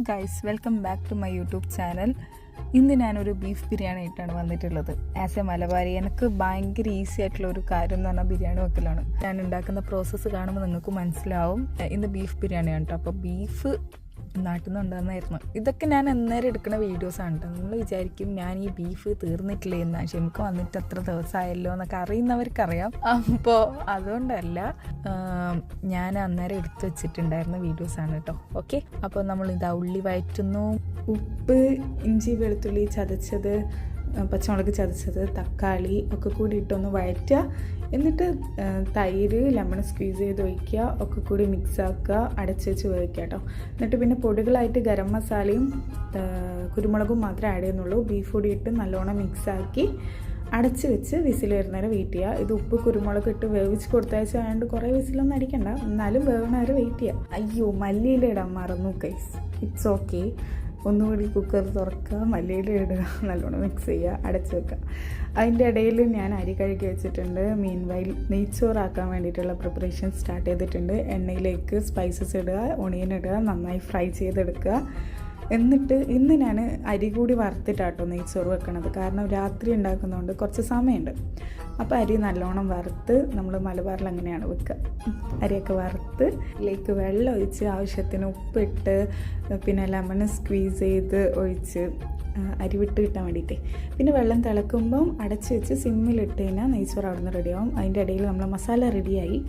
Guys, welcome back to my YouTube channel. ഇന്ന് ഞാനൊരു beef biryani ആയിട്ടാണ് വന്നിട്ടുള്ളത്. ആസ് എ മലബാരി എനിക്ക് ഭയങ്കര ഈസി ആയിട്ടുള്ള ഒരു കാര്യം എന്ന് പറഞ്ഞാൽ ബിരിയാണി വെക്കലാണ്. ഞാൻ ഉണ്ടാക്കുന്ന പ്രോസസ്സ് കാണുമ്പോൾ നിങ്ങൾക്ക് മനസ്സിലാവും. ഇന്ന് ബീഫ് ബിരിയാണിയാണ് കേട്ടോ. അപ്പോൾ ബീഫ് നാട്ടിൽ നിന്ന് ഉണ്ടാകുന്നതായിരുന്നു. ഇതൊക്കെ ഞാൻ അന്നേരം എടുക്കുന്ന വീഡിയോസാണ് കേട്ടോ. നിങ്ങൾ വിചാരിക്കും ഞാൻ ഈ ബീഫ് തീർന്നിട്ടില്ല എന്നാണ്. ക്ഷമിക്ക് വന്നിട്ട് അത്ര ദിവസമായല്ലോ എന്നൊക്കെ അറിയുന്നവർക്കറിയാം. അപ്പോൾ അതുകൊണ്ടല്ല, ഞാൻ അന്നേരം എടുത്തു വെച്ചിട്ടുണ്ടായിരുന്ന വീഡിയോസാണ് കേട്ടോ. ഓക്കെ, അപ്പോൾ നമ്മൾ ഇതാ ഉള്ളി വഴറ്റുന്നു. ഉപ്പ്, ഇഞ്ചി, വെളുത്തുള്ളി ചതച്ചത്, പച്ചമുളക് ചതച്ചത്, തക്കാളി ഒക്കെ കൂടി ഇട്ടൊന്ന് വഴറ്റുക. എന്നിട്ട് തൈര്, ലെമൺ സ്ക്വീസ് ചെയ്ത് ഒഴിക്കുക, ഒക്കെ കൂടി മിക്സ് ആക്കുക, അടച്ച് വെച്ച് വേവിക്കുക കേട്ടോ. എന്നിട്ട് പിന്നെ പൊടികളായിട്ട് ഗരം മസാലയും കുരുമുളകും മാത്രമേ ആഡ് ചെയ്യുന്നുള്ളൂ. ബീഫ് കൂടി ഇട്ട് നല്ലോണം മിക്സാക്കി അടച്ച് വെച്ച് വിസിൽ വരുന്നവരെ വെയിറ്റ് ചെയ്യുക. ഇത് ഉപ്പ് കുരുമുളക് ഇട്ട് വേവിച്ച് കൊടുത്തയച്ച് ആയതുകൊണ്ട് കുറേ വിസിലൊന്നും അടിക്കണ്ട, എന്നാലും വേവുന്നവരെ വെയിറ്റ് ചെയ്യുക. അയ്യോ, മല്ലിയില ഇടാൻ മറന്നു ഗൈസ്. It's okay. ഒന്നുകൂടി കുക്കർ തുറക്കുക, മല്ലിയില ഇടുക, നല്ലോണം മിക്സ് ചെയ്യുക, അടച്ച് വെക്കുക. അതിൻ്റെ ഇടയിൽ ഞാൻ അരി കഴുകി വെച്ചിട്ടുണ്ട്. മീൻ വൈൽ നെയ്ച്ചോറാക്കാൻ വേണ്ടിയിട്ടുള്ള പ്രിപ്പറേഷൻ സ്റ്റാർട്ട് ചെയ്തിട്ടുണ്ട്. എണ്ണയിലേക്ക് സ്പൈസസ് ഇടുക, ഒണിയൻ ഇടുക, നന്നായി ഫ്രൈ ചെയ്തെടുക്കുക. എന്നിട്ട് ഇന്ന് ഞാൻ അരി കൂടി വറുത്തിട്ടാട്ടോ നെയ്ച്ചോറ് വെക്കണത്. കാരണം രാത്രി ഉണ്ടാക്കുന്നതുകൊണ്ട് കുറച്ച് സമയമുണ്ട്. അപ്പോൾ അരി നല്ലോണം വറുത്ത്, നമ്മൾ മലബാറിൽ അങ്ങനെയാണ് വെക്കുക. അരിയൊക്കെ വറുത്ത് ഇതിലേക്ക് വെള്ളം ഒഴിച്ച് ആവശ്യത്തിന് ഉപ്പിട്ട്, പിന്നെ ലെമൺ സ്ക്വീസ് ചെയ്ത് ഒഴിച്ച് അരി വിട്ട് കിട്ടാൻ വേണ്ടിയിട്ട്. പിന്നെ വെള്ളം തിളക്കുമ്പം അടച്ച് വെച്ച് സിമ്മിലിട്ട് കഴിഞ്ഞാൽ നെയ്ച്ചോറ് അവിടെ നിന്ന് റെഡിയാവും. അതിൻ്റെ ഇടയിൽ നമ്മൾ മസാല റെഡിയായി.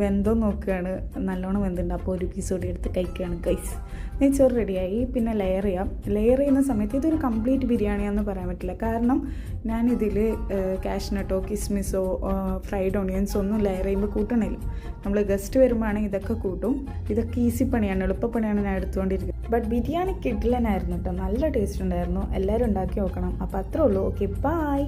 വെന്തോ നോക്കുകയാണ്. നല്ലോണം വെന്തുണ്ട്. അപ്പോൾ ഒരു പീസ് കൂടി എടുത്ത് കഴിക്കുകയാണ് ഗൈസ്. നെയ്ച്ചോറ് റെഡിയായി. പിന്നെ ലെയർ ചെയ്യാം. ലെയർ ചെയ്യുന്ന സമയത്ത് ഇതൊരു കംപ്ലീറ്റ് ബിരിയാണിയാണെന്ന് പറയാൻ പറ്റില്ല. കാരണം ഞാനിതിൽ കാഷ്നട്ടോ കിസ്മിസോ ഫ്രൈഡ് ഓണിയൻസോ ഒന്നും ലെയർ ചെയ്യുമ്പോൾ കൂട്ടണില്ല. നമ്മൾ ഗസ്റ്റ് വരുമ്പോഴാണെങ്കിൽ ഇതൊക്കെ കൂട്ടും. ഇതൊക്കെ ഈസി പണിയാണ്, എളുപ്പപ്പണിയാണ് ഞാൻ എടുത്തുകൊണ്ടിരിക്കുന്നത്. ബട്ട് ബിരിയാണി കിഡിലനായിരുന്നു കേട്ടോ. നല്ല ടേസ്റ്റ് ഉണ്ടായിരുന്നു. എല്ലാവരും ഉണ്ടാക്കി നോക്കണം. അപ്പോൾ അത്രേ ഉള്ളൂ. Okay, by.